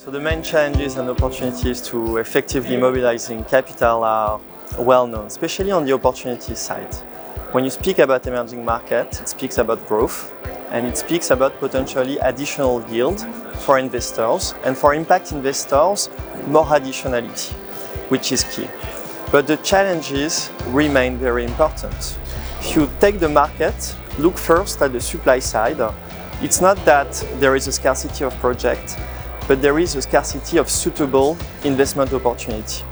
So the main challenges and opportunities to effectively mobilizing capital are well known, especially on the opportunity side. When you speak about emerging markets, it speaks about growth and it speaks about potentially additional yield for investors, and for impact investors, more additionality, which is key. But the challenges remain very important. If you take the market, look first at the supply side. It's not that there is a scarcity of projects, but there is a scarcity of suitable investment opportunity.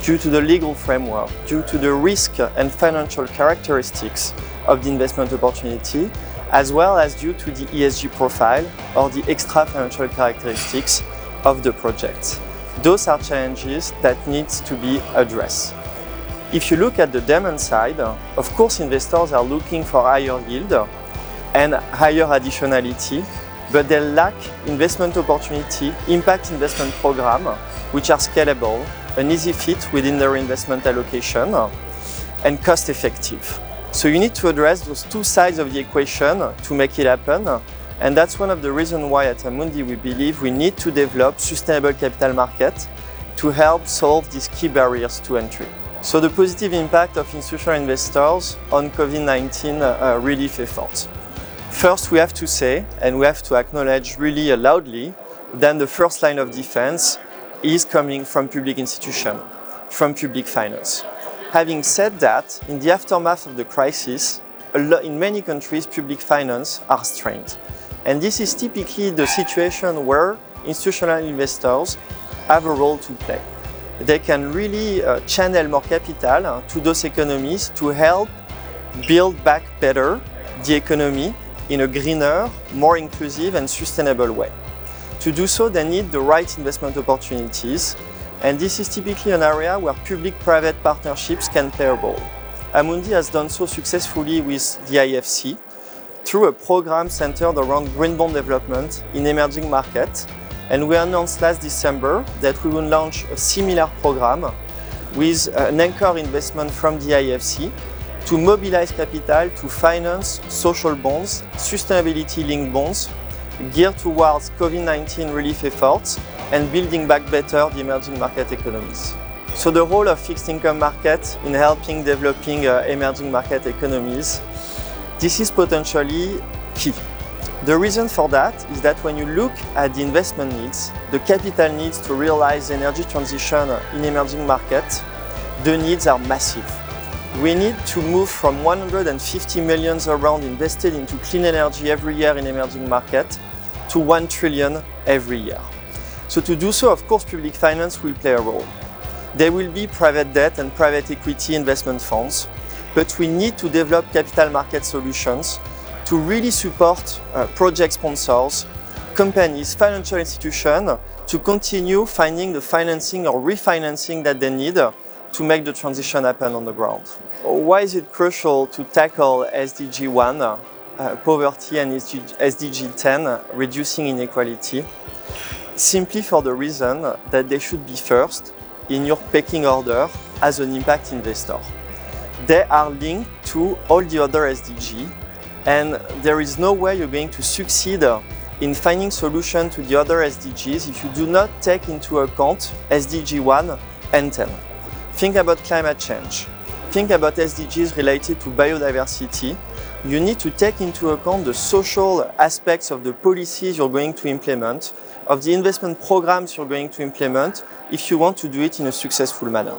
Due to the legal framework, due to the risk and financial characteristics of the investment opportunity, as well as due to the ESG profile or the extra financial characteristics of the project. Those are challenges that need to be addressed. If you look at the demand side, of course investors are looking for higher yield and higher additionality, but they lack investment opportunity, impact investment program, which are scalable, an easy fit within their investment allocation, and cost effective. So you need to address those two sides of the equation to make it happen. And that's one of the reasons why at Amundi we believe we need to develop sustainable capital markets to help solve these key barriers to entry. So the positive impact of institutional investors on COVID-19 relief efforts. First, we have to say, and we have to acknowledge really loudly, that the first line of defense is coming from public institutions, from public finance. Having said that, in the aftermath of the crisis, in many countries, public finance are strained. And this is typically the situation where institutional investors have a role to play. They can really channel more capital to those economies to help build back better the economy in a greener, more inclusive and sustainable way. To do so, they need the right investment opportunities, and this is typically an area where public-private partnerships can play a role. Amundi has done so successfully with the IFC through a program centered around green bond development in emerging markets, and we announced last December that we will launch a similar program with an anchor investment from the IFC to mobilize capital to finance social bonds, sustainability-linked bonds, geared towards COVID-19 relief efforts and building back better the emerging market economies. So the role of fixed income market in helping developing emerging market economies, this is potentially key. The reason for that is that when you look at the investment needs, the capital needs to realize energy transition in emerging markets, the needs are massive. We need to move from 150 million around invested into clean energy every year in emerging markets to 1 trillion every year. So to do so, of course, public finance will play a role. There will be private debt and private equity investment funds, but we need to develop capital market solutions to really support project sponsors, companies, financial institutions to continue finding the financing or refinancing that they need to make the transition happen on the ground. Why is it crucial to tackle SDG 1, poverty, and SDG 10, reducing inequality? Simply for the reason that they should be first in your pecking order as an impact investor. They are linked to all the other SDGs, and there is no way you're going to succeed in finding solutions to the other SDGs if you do not take into account SDG 1 and 10. Think about climate change. Think about SDGs related to biodiversity. You need to take into account the social aspects of the policies you're going to implement, of the investment programs you're going to implement, if you want to do it in a successful manner.